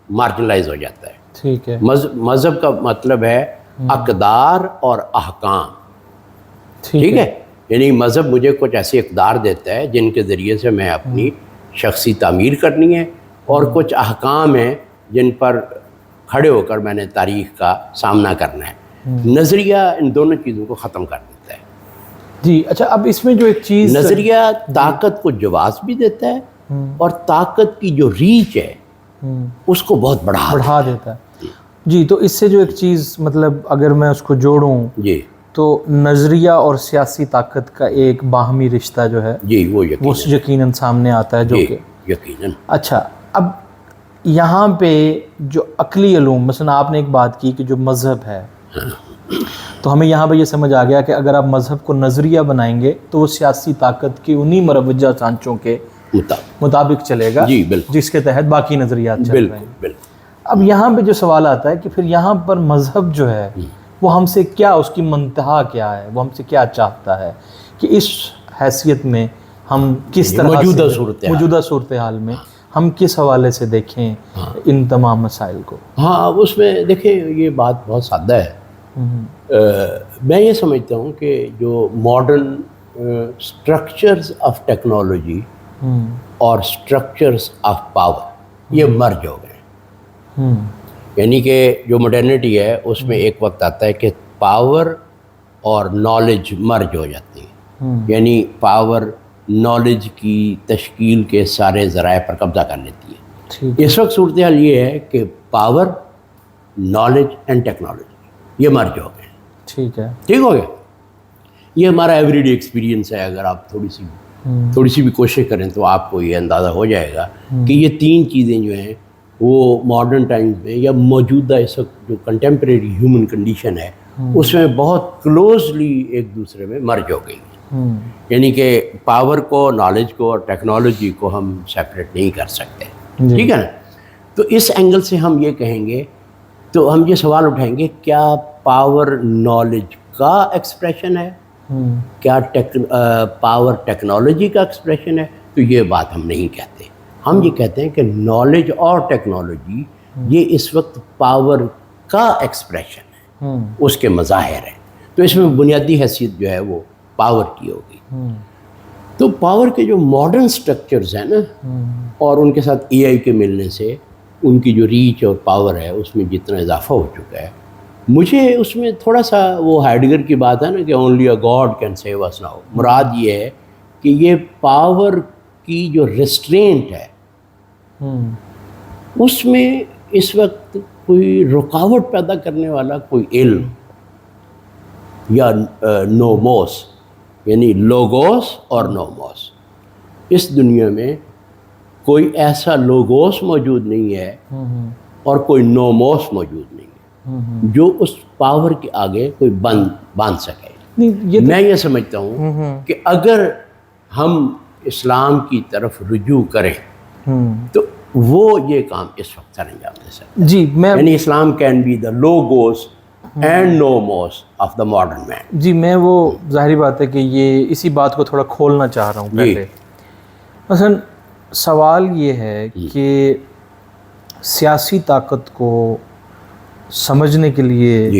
[SPEAKER 1] مارجنلائز ہو جاتا ہے.
[SPEAKER 2] ٹھیک ہے.
[SPEAKER 1] مذہب کا مطلب ہے اقدار اور احکام. ٹھیک ہے. یعنی مذہب مجھے کچھ ایسے اقدار دیتا ہے جن کے ذریعے سے میں اپنی شخصی تعمیر کرنی ہے اور کچھ احکام ہیں جن پر کھڑے ہو کر میں نے تاریخ کا سامنا کرنا ہے. نظریہ ان دونوں چیزوں کو ختم کر دیتا ہے.
[SPEAKER 2] جی اچھا. اب اس میں جو ایک چیز
[SPEAKER 1] نظریہ طاقت کو جواز بھی دیتا ہے اور طاقت کی جو ریچ ہے اس کو بہت بڑھا دیتا ہے.
[SPEAKER 2] جی تو اس سے جو ایک چیز مطلب اگر میں اس کو جوڑوں
[SPEAKER 1] جی
[SPEAKER 2] تو نظریہ اور سیاسی طاقت کا ایک باہمی رشتہ جو ہے
[SPEAKER 1] جی وہ
[SPEAKER 2] یقیناً سامنے آتا ہے جو کہ
[SPEAKER 1] یقیناً.
[SPEAKER 2] اچھا اب یہاں پہ جو عقلی علوم مثلا آپ نے ایک بات کی کہ جو مذہب ہے تو ہمیں یہاں پہ یہ سمجھ آ گیا کہ اگر آپ مذہب کو نظریہ بنائیں گے تو وہ سیاسی طاقت کی انہی مروجہ سانچوں کے مطابق چلے گا جس کے تحت باقی نظریات چل رہے ہیں. اب یہاں پہ جو سوال آتا ہے کہ پھر یہاں پر مذہب جو ہے وہ ہم سے کیا اس کی منتہا کیا ہے وہ ہم سے کیا چاہتا ہے کہ اس حیثیت میں ہم کس طرح
[SPEAKER 1] موجودہ
[SPEAKER 2] صورتحال میں ہم کس حوالے سے دیکھیں ان تمام مسائل کو؟
[SPEAKER 1] ہاں اس میں دیکھیں یہ بات بہت سادہ ہے. میں یہ سمجھتا ہوں کہ جو ماڈرن اسٹرکچرز آف ٹیکنالوجی اور اسٹرکچرز آف پاور یہ مرج ہو گئے. یعنی کہ جو ماڈرنٹی ہے اس میں ایک وقت آتا ہے کہ پاور اور نالج مرج ہو جاتی ہے. یعنی پاور نالج کی تشکیل کے سارے ذرائع پر قبضہ کر لیتی ہے. اس وقت صورتحال یہ ہے کہ پاور، نالج اینڈ ٹیکنالوجی یہ مرج ہو گئے. ٹھیک ہو گیا. یہ ہمارا ایوری ڈے ایکسپیرینس ہے. اگر آپ تھوڑی سی بھی کوشش کریں تو آپ کو یہ اندازہ ہو جائے گا کہ یہ تین چیزیں جو ہیں وہ ماڈرن ٹائمز میں یا موجودہ اس وقت جو کنٹمپریری ہیومن کنڈیشن ہے اس میں بہت کلوزلی ایک دوسرے میں مرج ہو گئی. یعنی کہ پاور کو، نالج کو اور ٹیکنالوجی کو ہم سیپریٹ نہیں کر سکتے. ٹھیک ہے نا. تو اس اینگل سے ہم یہ کہیں گے، تو ہم یہ سوال اٹھائیں گے کیا پاور نالج کا ایکسپریشن ہے؟ کیا پاور ٹیکنالوجی کا ایکسپریشن ہے؟ تو یہ بات ہم نہیں کہتے. ہم یہ کہتے ہیں کہ نالج اور ٹیکنالوجی یہ اس وقت پاور کا ایکسپریشن ہے، اس کے مظاہر ہیں. تو اس میں بنیادی حیثیت جو ہے وہ پاور کی ہوگی. تو پاور کے جو ماڈرن سٹرکچرز ہیں نا، اور ان کے ساتھ اے آئی کے ملنے سے ان کی جو ریچ اور پاور ہے اس میں جتنا اضافہ ہو چکا ہے، مجھے اس میں تھوڑا سا وہ ہائیڈگر کی بات ہے نا کہ only a God can save us now. مراد یہ ہے کہ یہ پاور کی جو ریسٹرینٹ ہے اس میں اس وقت کوئی رکاوٹ پیدا کرنے والا کوئی علم یا نوموس، یعنی لوگوس اور نوموس، اس دنیا میں کوئی ایسا لوگوس موجود نہیں ہے اور کوئی نوموس موجود نہیں ہے جو اس پاور کے آگے کوئی باندھ سکے. میں یہ سمجھتا ہوں کہ اگر ہم اسلام کی طرف رجوع کریں تو وہ یہ کام اس وقت سر انجام دے سکتے ہیں. یعنی Islam can be the logos and nomos of the modern man.
[SPEAKER 2] جی میں وہ ظاہری بات ہے کہ یہ اسی بات کو تھوڑا کھولنا چاہ رہا ہوں پہلے. مثلا سوال یہ ہے کہ سیاسی طاقت کو سمجھنے کے لیے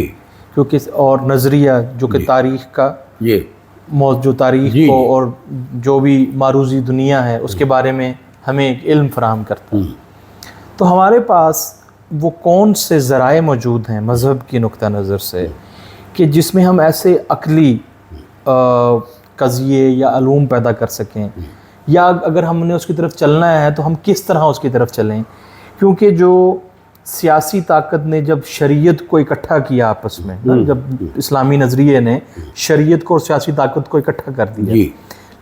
[SPEAKER 2] کیونکہ اور نظریہ جو کہ تاریخ کا جو تاریخ کو اور جو بھی معروضی دنیا ہے اس کے بارے میں ہمیں ایک علم فراہم کرتا ہے، تو ہمارے پاس وہ کون سے ذرائع موجود ہیں مذہب کی نقطہ نظر سے کہ جس میں ہم ایسے عقلی قضیے یا علوم پیدا کر سکیں، یا اگر ہم نے اس کی طرف چلنا ہے تو ہم کس طرح اس کی طرف چلیں. کیونکہ جو سیاسی طاقت نے جب شریعت کو اکٹھا کیا آپس میں، جب اسلامی نظریے نے شریعت کو اور سیاسی طاقت کو اکٹھا کر دیا،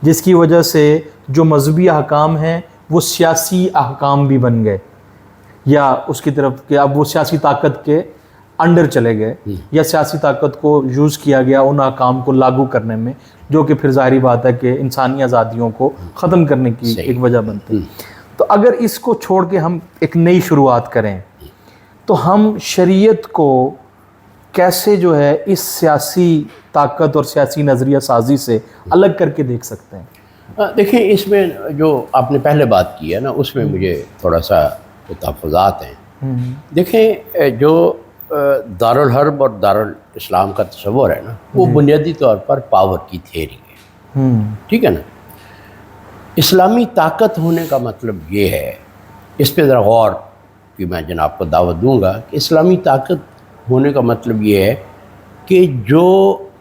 [SPEAKER 2] جس کی وجہ سے جو مذہبی احکام ہیں وہ سیاسی احکام بھی بن گئے، یا اس کی طرف کہ اب وہ سیاسی طاقت کے انڈر چلے گئے، یا سیاسی طاقت کو یوز کیا گیا ان احکام کو لاگو کرنے میں، جو کہ پھر ظاہری بات ہے کہ انسانی آزادیوں کو ختم کرنے کی ایک وجہ بنتی. تو اگر اس کو چھوڑ کے ہم ایک نئی شروعات کریں تو ہم شریعت کو کیسے جو ہے اس سیاسی طاقت اور سیاسی نظریہ سازی سے الگ کر کے دیکھ سکتے ہیں؟
[SPEAKER 1] دیکھیں اس میں جو آپ نے پہلے بات کی ہے نا اس میں مجھے تھوڑا سا تحفظات ہیں. دیکھیں جو دارالحرب اور دارالاسلام کا تصور ہے نا وہ بنیادی طور پر پاور کی تھیوری ہے. ٹھیک ہے نا. اسلامی طاقت ہونے کا مطلب یہ ہے، اس پہ ذرا غور کہ میں جناب کو دعوت دوں گا کہ اسلامی طاقت ہونے کا مطلب یہ ہے کہ جو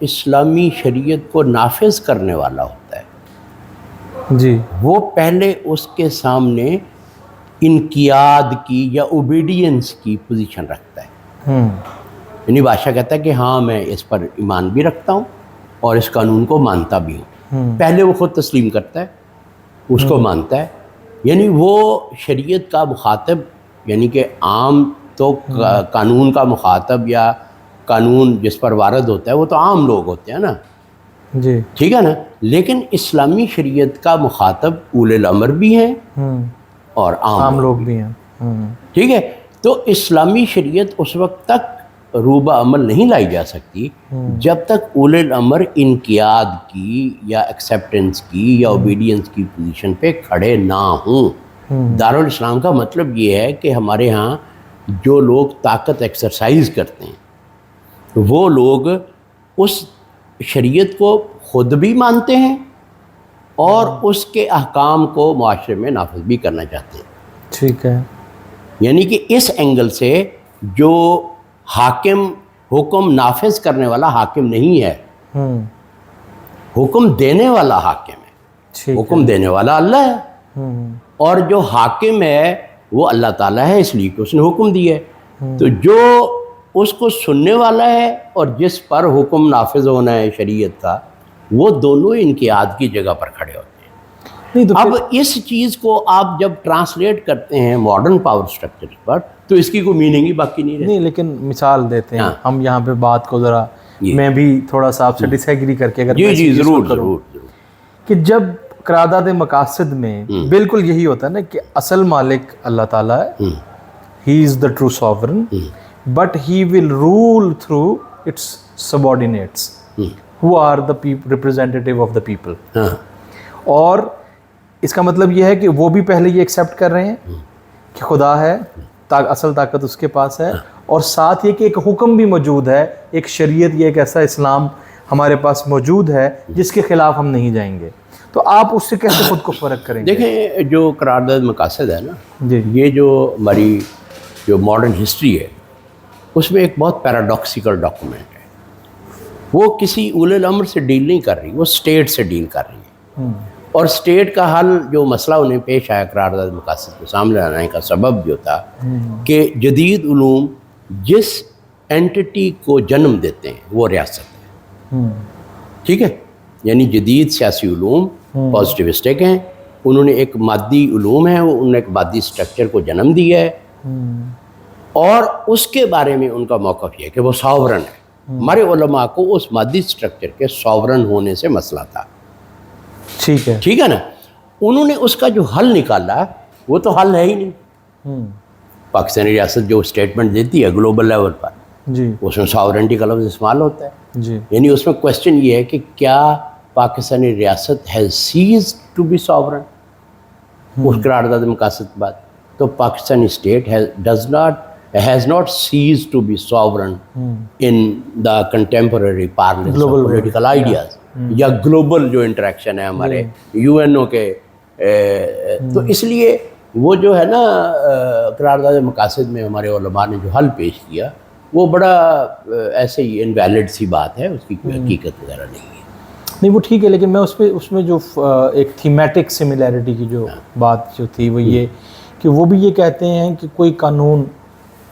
[SPEAKER 1] اسلامی شریعت کو نافذ کرنے والا ہوتا ہے وہ پہلے اس کے سامنے انقیاد کی یا اوبیڈینس کی پوزیشن رکھتا ہے. یعنی بادشاہ کہتا ہے کہ ہاں میں اس پر ایمان بھی رکھتا ہوں اور اس قانون کو مانتا بھی ہوں. پہلے وہ خود تسلیم کرتا ہے، اس کو مانتا ہے. یعنی وہ شریعت کا مخاطب، یعنی کہ عام تو قانون کا مخاطب یا قانون جس پر وارد ہوتا ہے وہ تو عام لوگ ہوتے ہیں نا. ٹھیک ہے نا. لیکن اسلامی شریعت کا مخاطب اولے الامر بھی ہیں اور عام لوگ بھی ہیں. ٹھیک ہے. تو اسلامی شریعت اس وقت تک روبہ عمل نہیں لائی جا سکتی جب تک اولے الامر انقیاد کی یا ایکسیپٹنس کی یا اوبیڈینس کی پوزیشن پہ کھڑے نہ ہوں. دارال اسلام کا مطلب یہ ہے کہ ہمارے ہاں جو لوگ طاقت ایکسرسائز کرتے ہیں وہ لوگ اس شریعت کو خود بھی مانتے ہیں اور اس کے احکام کو معاشرے میں نافذ بھی کرنا چاہتے ہیں.
[SPEAKER 2] ٹھیک ہے.
[SPEAKER 1] یعنی کہ اس اینگل سے جو حاکم حکم نافذ کرنے والا حاکم نہیں ہے, حکم دینے والا حاکم ہے. حکم دینے والا اللہ ہے اور جو حاکم ہے وہ اللہ تعالیٰ ہے, اس لیے کہ اس نے حکم دیا ہے. تو جو اس کو سننے والا ہے اور جس پر حکم نافذ ہونا ہے شریعت کا, وہ دونوں انقیاد کی جگہ پر کھڑے ہوتے ہیں. اب اس چیز کو آپ جب ٹرانسلیٹ کرتے ہیں ماڈرن پاور سٹرکچر پر تو اس کی کوئی میننگ ہی باقی نہیں رہتی.
[SPEAKER 2] نہیں, لیکن مثال دیتے ہیں ہم یہاں پہ بات کو ذرا میں بھی تھوڑا سا آپ سے ڈس ایگری کر کے اگر
[SPEAKER 1] جی ضرور ضرور
[SPEAKER 2] کہ جب قرارداد مقاصد میں بالکل یہی ہوتا ہے نا کہ اصل مالک اللہ تعالیٰ ہے, he is the true sovereign, but he will rule through its subordinates who are the representative of the people. اور اس کا مطلب یہ ہے کہ وہ بھی پہلے یہ ایکسیپٹ کر رہے ہیں کہ خدا ہے, اصل طاقت اس کے پاس ہے, اور ساتھ یہ کہ ایک حکم بھی موجود ہے, ایک شریعت, یہ ایک ایسا اسلام ہمارے پاس موجود ہے جس کے خلاف ہم نہیں جائیں گے. تو آپ اس سے کیسے خود کو فرق کریں گے؟
[SPEAKER 1] دیکھیں جو قرارداد مقاصد ہے نا,
[SPEAKER 2] جی
[SPEAKER 1] یہ جو ہماری جو ماڈرن ہسٹری ہے اس میں ایک بہت پیراڈاکسیکل ڈاکومنٹ ہے. وہ کسی اولے الامر سے ڈیل نہیں کر رہی, وہ اسٹیٹ سے ڈیل کر رہی ہے. اور اسٹیٹ کا حل جو مسئلہ انہیں پیش آیا قرارداد مقاصد کو سامنے لانے کا سبب جو تھا کہ جدید علوم جس اینٹی کو جنم دیتے ہیں وہ ریاست ہے. ٹھیک ہے, یعنی جدید سیاسی علوم پازیٹیوسٹک ہیں, انہوں نے ایک مادی علوم ہے, انہوں نے ایک مادی سٹرکچر کو جنم دیا ہے اور اس کے بارے میں ان کا موقف یہ ہے کہ وہ ساورن ہے. ہمارے علماء کو اس مادی سٹرکچر کے ساورن ہونے سے مسئلہ تھا. ٹھیک ہے نا. انہوں نے اس کا جو حل نکالا وہ تو حل ہے ہی نہیں. پاکستانی ریاست جو اسٹیٹمنٹ دیتی ہے گلوبل لیول پر,
[SPEAKER 2] جی اس
[SPEAKER 1] میں ساورنٹی کا لفظ استعمال ہوتا ہے.
[SPEAKER 2] جی
[SPEAKER 1] یعنی اس میں کوشچن یہ ہے کہ کیا پاکستانی ریاست has ceased to be sovereign اس قرارداد مقاصد کے بعد. تو Pakistani state has not ceased to be sovereign in the contemporary parlance of political ideas یا گلوبل جو انٹریکشن ہے ہمارے یو این او کے. تو اس لیے وہ جو ہے نا قرارداد مقاصد میں ہمارے علماء نے جو حل پیش کیا وہ بڑا ایسے ہی انویلڈ سی بات ہے, اس کی کوئی حقیقت وغیرہ نہیں ہے.
[SPEAKER 2] نہیں وہ ٹھیک ہے, لیکن میں اس میں جو ایک تھیمیٹک سملیرٹی کی جو بات جو تھی وہ یہ کہ وہ بھی یہ کہتے ہیں کہ کوئی قانون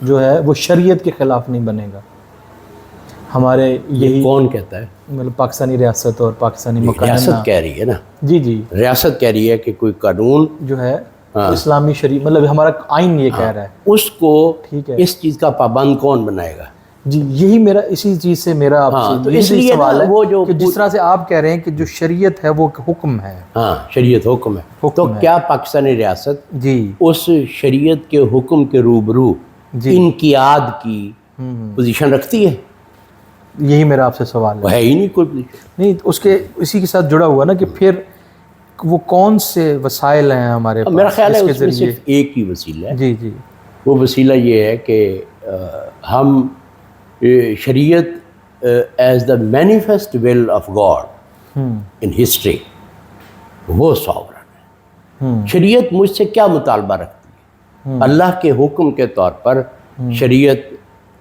[SPEAKER 2] جو ہے وہ شریعت کے خلاف نہیں بنے گا. ہمارے یہی
[SPEAKER 1] کون کہتا ہے؟
[SPEAKER 2] مطلب پاکستانی ریاست اور پاکستانی مقننہ
[SPEAKER 1] ریاست کہہ رہی ہے نا.
[SPEAKER 2] جی
[SPEAKER 1] ریاست کہہ رہی ہے کہ کوئی قانون
[SPEAKER 2] جو ہے اسلامی شریعت مطلب ہمارا آئین یہ کہہ رہا ہے,
[SPEAKER 1] اس کو
[SPEAKER 2] ٹھیک ہے
[SPEAKER 1] اس چیز کا پابند کون بنائے گا؟
[SPEAKER 2] جی یہی میرا اسی چیز سے میرا آپ سے اس لیے سوال ہے وہ جو جس طرح سے آپ کہہ رہے ہیں کہ جو شریعت ہے وہ حکم ہے.
[SPEAKER 1] ہاں شریعت حکم ہے. تو کیا پاکستانی ریاست
[SPEAKER 2] جی اس
[SPEAKER 1] شریعت کے حکم کے روبرو انقیاد کی پوزیشن رکھتی ہے؟
[SPEAKER 2] یہی میرا آپ سے سوال
[SPEAKER 1] ہے ہی نہیں کوئی پوزیشن.
[SPEAKER 2] نہیں اس کے اسی کے ساتھ جڑا ہوا نا کہ پھر وہ کون سے وسائل ہیں ہمارے پاس؟
[SPEAKER 1] میرا خیال ہے اس میں صرف ایک ہی وسیلہ ہے.
[SPEAKER 2] جی
[SPEAKER 1] وہ وسیلہ یہ ہے کہ ہم شریعت as the manifest will of God in history وہ ساورن ہے. شریعت مجھ سے کیا مطالبہ رکھتی ہے؟ اللہ کے حکم کے طور پر شریعت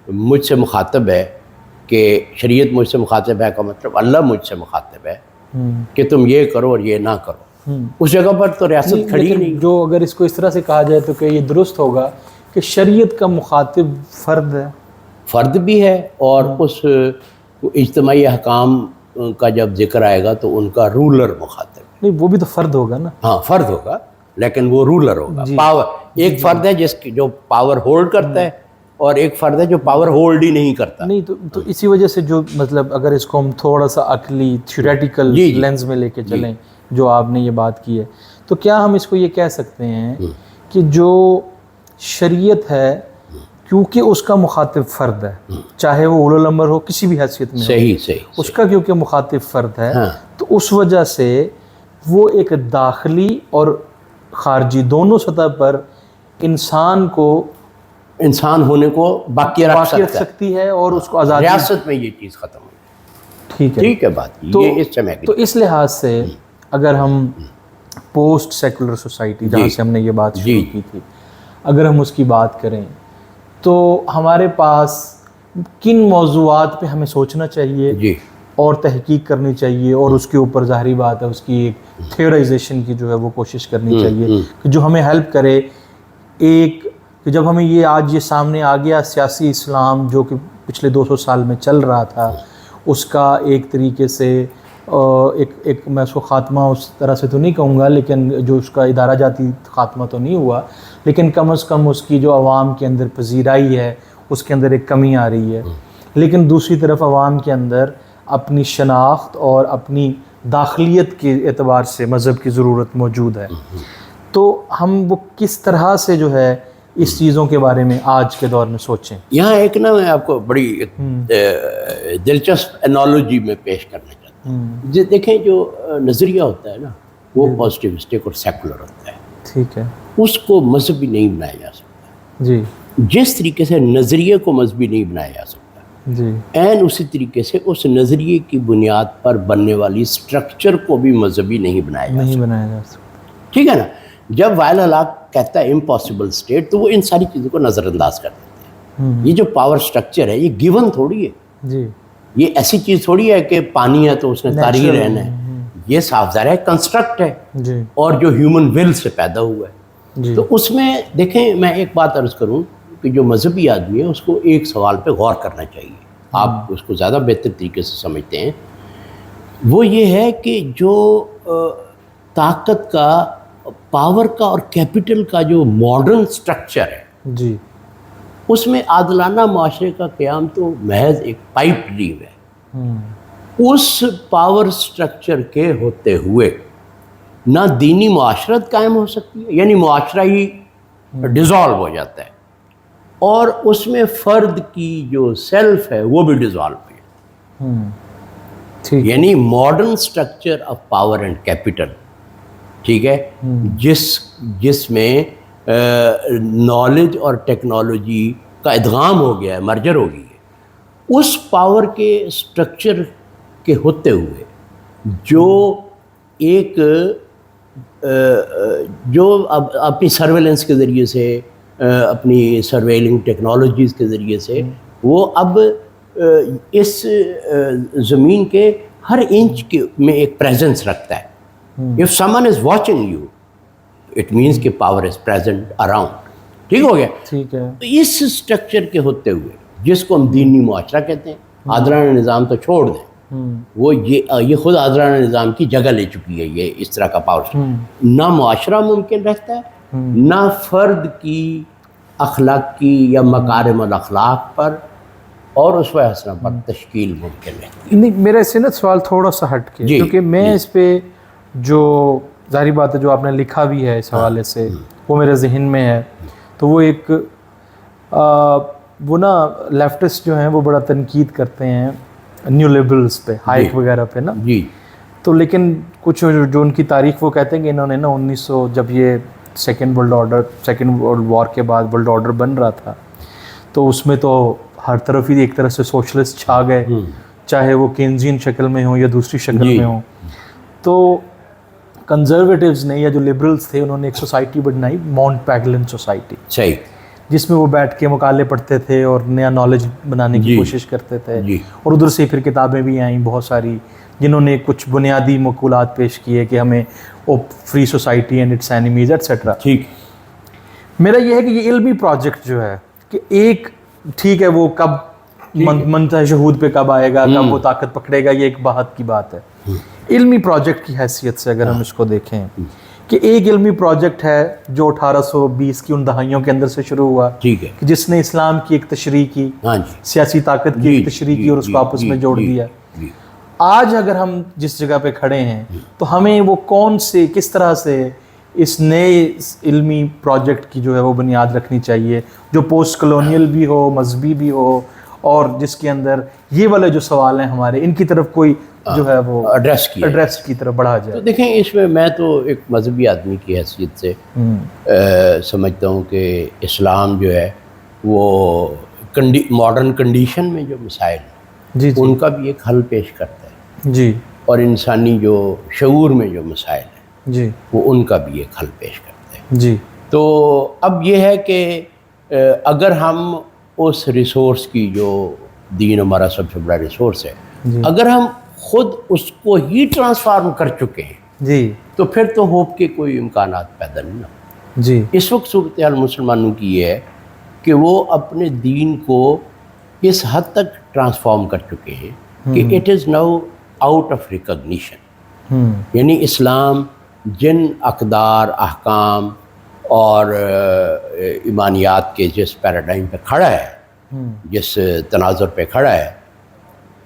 [SPEAKER 1] مجھ سے مخاطب ہے کہ شریعت مجھ سے مخاطب ہے کا مطلب اللہ مجھ سے مخاطب ہے کہ تم یہ کرو اور یہ نہ کرو. اس جگہ پر تو ریاست کھڑی نہیں.
[SPEAKER 2] جو اگر اس کو اس طرح سے کہا جائے تو کہ یہ درست ہوگا کہ شریعت کا مخاطب فرد ہے,
[SPEAKER 1] فرد بھی ہے, اور اس اجتماعی احکام کا جب ذکر آئے گا تو ان کا رولر مخاطب.
[SPEAKER 2] نہیں وہ بھی تو فرد ہوگا نا.
[SPEAKER 1] ہاں فرد ہوگا لیکن وہ رولر ہوگا. پاور ایک فرد ہے جو پاور ہولڈ کرتا ہے اور ایک فرد ہے جو پاور ہولڈ ہی نہیں کرتا.
[SPEAKER 2] نہیں تو اسی وجہ سے جو مطلب اگر اس کو ہم تھوڑا سا عقلی تھیوریٹیکل لینز میں لے کے چلیں جو آپ نے یہ بات کی ہے, تو کیا ہم اس کو یہ کہہ سکتے ہیں کہ جو شریعت ہے کیونکہ اس کا مخاطب فرد ہے, چاہے وہ اولو الامر ہو کسی بھی حیثیت میں,
[SPEAKER 1] صحیح
[SPEAKER 2] اس کا کیونکہ مخاطب فرد ہے تو اس وجہ سے وہ ایک داخلی اور خارجی دونوں سطح پر انسان کو
[SPEAKER 1] انسان ہونے کو باقی رکھ
[SPEAKER 2] سکتی ہے اور اس کو آزادی.
[SPEAKER 1] ریاست میں یہ چیز ختم ہو. ٹھیک ہے بات.
[SPEAKER 2] تو اس لحاظ سے اگر ہم پوسٹ سیکولر سوسائٹی جہاں سے ہم نے یہ بات شروع کی تھی، اگر ہم اس کی بات کریں تو ہمارے پاس کن موضوعات پہ ہمیں سوچنا چاہیے اور تحقیق کرنی چاہیے، اور اس کے اوپر ظاہری بات ہے اس کی ایک تھیورائزیشن کی جو ہے وہ کوشش کرنی چاہیے کہ جو ہمیں ہیلپ کرے. ایک کہ جب ہمیں یہ آج یہ سامنے آ گیا سیاسی اسلام جو کہ پچھلے 200 سال میں چل رہا تھا، اس کا ایک طریقے سے ایک میں اس کو خاتمہ اس طرح سے تو نہیں کہوں گا، لیکن جو اس کا ادارہ جاتی خاتمہ تو نہیں ہوا، لیکن کم از کم اس کی جو عوام کے اندر پذیرائی ہے اس کے اندر ایک کمی آ رہی ہے. لیکن دوسری طرف عوام کے اندر اپنی شناخت اور اپنی داخلیت کے اعتبار سے مذہب کی ضرورت موجود ہے. تو ہم وہ کس طرح سے جو ہے اس چیزوں کے بارے میں آج کے دور میں سوچیں؟
[SPEAKER 1] یہاں ایک نا میں آپ کو بڑی دلچسپ انالوجی میں پیش کرنا چاہتا ہوں. دیکھیں جو نظریہ ہوتا ہے نا وہ پازیٹیوسٹک اور سیکولر ہوتا ہے.
[SPEAKER 2] ٹھیک ہے.
[SPEAKER 1] اس کو مذہبی نہیں بنایا جا سکتا.
[SPEAKER 2] جی.
[SPEAKER 1] جس طریقے سے نظریے کو مذہبی نہیں بنایا جا سکتا،
[SPEAKER 2] جی،
[SPEAKER 1] عین اسی طریقے سے اس نظریے کی بنیاد پر بننے والی سٹرکچر کو بھی مذہبی نہیں بنایا جا سکتا. ٹھیک ہے نا. جب وائل ہلاک کہتا ہے امپاسبل اسٹیٹ تو وہ ان ساری چیزوں کو نظر انداز کر دیتے ہیں. یہ جو پاور سٹرکچر ہے یہ گیون تھوڑی ہے.
[SPEAKER 2] جی.
[SPEAKER 1] یہ ایسی چیز تھوڑی ہے کہ پانی ہے تو اس نے تاری رہنا ہے. یہ صاف ظاہر ہے کنسٹرکٹ ہے.
[SPEAKER 2] جی.
[SPEAKER 1] اور جو ہیومن ول سے پیدا ہوا ہے.
[SPEAKER 2] جی.
[SPEAKER 1] تو اس میں دیکھیں میں ایک بات عرض کروں کہ جو مذہبی آدمی ہے اس کو ایک سوال پہ غور کرنا چاہیے. آپ اس کو زیادہ بہتر طریقے سے سمجھتے ہیں. وہ یہ ہے کہ جو طاقت کا، پاور کا اور کیپٹل کا جو ماڈرن سٹرکچر ہے،
[SPEAKER 2] جی،
[SPEAKER 1] اس میں عادلانہ معاشرے کا قیام تو محض ایک پائپ ڈریم ہے. اس پاور سٹرکچر کے ہوتے ہوئے نہ دینی معاشرت قائم ہو سکتی ہے، یعنی معاشرہ ہی ڈیزالو ہو جاتا ہے، اور اس میں فرد کی جو سیلف ہے وہ بھی ڈیزالو ہو جاتا ہے. یعنی modern structure of power and capital, ٹھیک ہے، جس میں نالج اور ٹیکنالوجی کا ادغام ہو گیا ہے، مرجر ہو گئی ہے، اس پاور کے سٹرکچر کے ہوتے ہوئے جو ایک جو اپنی سرویلنس کے ذریعے سے، اپنی سرویلنگ ٹیکنالوجیز کے ذریعے سے وہ اب اس زمین کے ہر انچ میں ایک پریزنس رکھتا ہے. If someone is watching you, it means کہ power is present around. ٹھیک ہو گیا.
[SPEAKER 2] ٹھیک ہے.
[SPEAKER 1] اس سٹرکچر کے ہوتے ہوئے جس کو ہم دینی معاشرہ کہتے ہیں، عادلانہ نظام تو چھوڑ دیں، وہ یہ خود عادلانہ نظام کی جگہ لے چکی ہے. یہ اس طرح کا پاور نہ معاشرہ ممکن رہتا ہے، نہ فرد کی اخلاقی یا مکارم الاخلاق پر اور اسوہ حسنہ پر تشکیل ممکن رہتی ہے.
[SPEAKER 2] نہیں، میرا اس سے نا سوال تھوڑا سا ہٹ کے، کیونکہ میں اس پہ جو ظاہری بات ہے جو آپ نے لکھا بھی ہے اس حوالے سے وہ میرے ذہن میں ہے. تو وہ ایک وہ نا لیفٹسٹ جو ہیں وہ بڑا تنقید کرتے ہیں نیو لبرلز پہ، ہائیک وغیرہ پہ نا.
[SPEAKER 1] جی.
[SPEAKER 2] تو لیکن کچھ جو ان کی تاریخ وہ کہتے ہیں کہ انہوں نے نا 1900 جب یہ سیکنڈ ورلڈ وار کے بعد ورلڈ آرڈر بن رہا تھا تو اس میں تو ہر طرف ہی ایک طرح سے سوشلسٹ چھا گئے، چاہے وہ کینزین شکل میں ہوں یا دوسری شکل میں ہوں. تو کنزرویٹیوز نے یا جو لبرلز تھے انہوں نے ایک سوسائٹی بنائی، ماؤنٹ پیگلن سوسائٹی، صحیح، جس میں وہ بیٹھ کے مقالے پڑھتے تھے اور نیا نالج بنانے کی کوشش کرتے تھے. اور ادھر سے پھر کتابیں بھی آئیں بہت ساری جنہوں نے کچھ بنیادی مقولات پیش کیے کہ ہمیں free society and its enemies etcetera. ٹھیک. میرا یہ ہے کہ یہ علمی پروجیکٹ جو ہے کہ ایک ٹھیک ہے وہ کب منتہا شہود پہ کب آئے گا، کب وہ طاقت پکڑے گا، یہ ایک بات کی بات ہے. علمی پروجیکٹ کی حیثیت سے اگر ہم اس کو دیکھیں کہ ایک علمی پروجیکٹ ہے جو 1820 کی ان دہائیوں کے اندر سے شروع ہوا، ٹھیک ہے، جس نے اسلام کی ایک تشریح کی، سیاسی طاقت کی ایک تشریح کی اور اس کو آپس میں جوڑ دیا. آج اگر ہم جس جگہ پہ کھڑے ہیں تو ہمیں وہ کس طرح سے اس نئے علمی پروجیکٹ کی جو ہے وہ بنیاد رکھنی چاہیے جو پوسٹ کلونیل بھی ہو، مذہبی بھی ہو اور جس کے اندر یہ والے جو سوال ہیں ہمارے ان کی طرف کوئی جو ہے وہ ایڈریس کی طرف بڑھا جائے.
[SPEAKER 1] تو دیکھیں اس میں تو ایک مذہبی آدمی کی حیثیت سے سمجھتا ہوں کہ اسلام جو ہے وہ ماڈرن کنڈیشن میں جو مسائل ہیں
[SPEAKER 2] جی
[SPEAKER 1] ان کا بھی ایک حل پیش کرتا ہے
[SPEAKER 2] جی
[SPEAKER 1] اور انسانی جو شعور میں جو مسائل ہیں
[SPEAKER 2] جی
[SPEAKER 1] وہ ان کا بھی ایک حل پیش کرتا ہے.
[SPEAKER 2] جی
[SPEAKER 1] تو اب یہ ہے کہ اگر ہم اس ریسورس کی جو دین ہمارا سب سے بڑا ریسورس ہے اگر ہم خود اس کو ہی ٹرانسفارم کر چکے ہیں
[SPEAKER 2] جی
[SPEAKER 1] تو پھر تو ہوپ کے کوئی امکانات پیدا نہیں ہو.
[SPEAKER 2] جی
[SPEAKER 1] اس وقت صورتحال مسلمانوں کی یہ ہے کہ وہ اپنے دین کو اس حد تک ٹرانسفارم کر چکے ہیں کہ it is now out of recognition. یعنی اسلام جن اقدار احکام اور ایمانیات کے جس پیراڈائم پہ کھڑا ہے جس تناظر پہ کھڑا ہے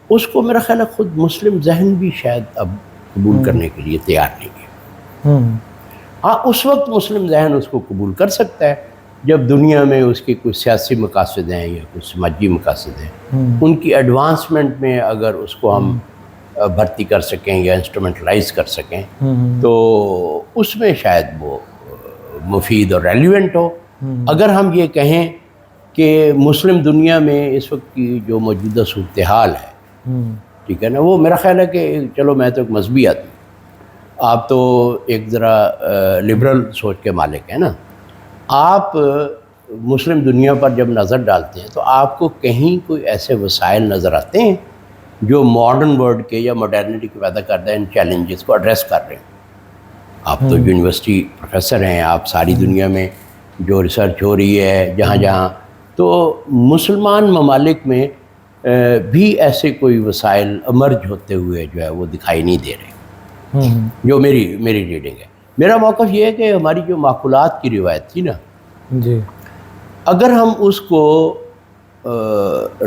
[SPEAKER 1] اس کو میرا خیال ہے خود مسلم ذہن بھی شاید اب قبول کرنے کے لیے تیار نہیں ہے. ہاں اس وقت مسلم ذہن اس کو قبول کر سکتا ہے جب دنیا میں اس کے کوئی سیاسی مقاصد ہیں یا کوئی سماجی مقاصد ہیں ان کی ایڈوانسمنٹ میں اگر اس کو ہم بھرتی کر سکیں یا انسٹرومنٹلائز کر سکیں تو اس میں شاید وہ مفید اور ریلیونٹ ہو. اگر ہم یہ کہیں کہ مسلم دنیا میں اس وقت کی جو موجودہ صورتحال ہے ٹھیک ہے نا وہ میرا خیال ہے کہ چلو میں تو ایک مذہبی آدمی آپ تو ایک ذرا لبرل سوچ کے مالک ہیں نا آپ مسلم دنیا پر جب نظر ڈالتے ہیں تو آپ کو کہیں کوئی ایسے وسائل نظر آتے ہیں جو ماڈرن ورلڈ کے یا ماڈرنٹی کے پیدا کردہ ان چیلنجز کو ایڈریس کر رہے ہیں. آپ تو یونیورسٹی پروفیسر ہیں آپ ساری دنیا میں جو ریسرچ ہو رہی ہے جہاں جہاں تو مسلمان ممالک میں بھی ایسے کوئی وسائل امرج ہوتے ہوئے جو ہے وہ دکھائی نہیں دے رہے جو میری ریڈنگ ہے. میرا موقف یہ ہے کہ ہماری جو معقولات کی روایت تھی نا
[SPEAKER 2] جی
[SPEAKER 1] اگر ہم اس کو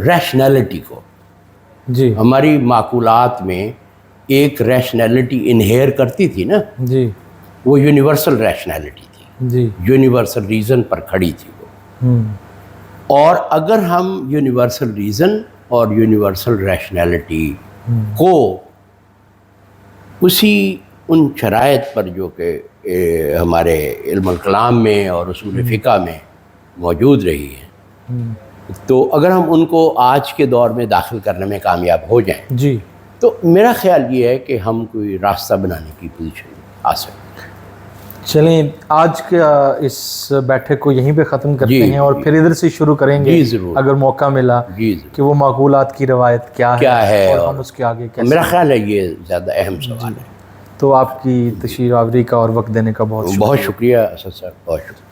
[SPEAKER 1] ریشنلٹی کو
[SPEAKER 2] جی
[SPEAKER 1] ہماری معقولات میں ایک ریشنلٹی انہیر کرتی تھی نا
[SPEAKER 2] جی
[SPEAKER 1] وہ یونیورسل ریشنلٹی تھی
[SPEAKER 2] جی
[SPEAKER 1] یونیورسل ریزن پر کھڑی تھی وہ. اور اگر ہم یونیورسل ریزن اور یونیورسل ریشنلٹی کو اسی ان شرائط پر جو کہ ہمارے علم الکلام میں اور اصول فقہ میں موجود رہی ہیں تو اگر ہم ان کو آج کے دور میں داخل کرنے میں کامیاب ہو جائیں
[SPEAKER 2] جی
[SPEAKER 1] تو میرا خیال یہ ہے کہ ہم کوئی راستہ بنانے کی پوزیشن آ سکتے.
[SPEAKER 2] چلیں آج کا اس بیٹھک کو یہیں پہ ختم کرتے ہیں اور پھر ادھر سے شروع کریں گے اگر موقع ملا کہ وہ معقولات کی روایت کیا ہے اور ہم اس کے آگے کیسے.
[SPEAKER 1] میرا خیال ہے یہ زیادہ اہم سوال ہے.
[SPEAKER 2] تو آپ کی تشریف آوری کا اور وقت دینے کا بہت
[SPEAKER 1] شکریہ اسد صاحب. بہت شکریہ.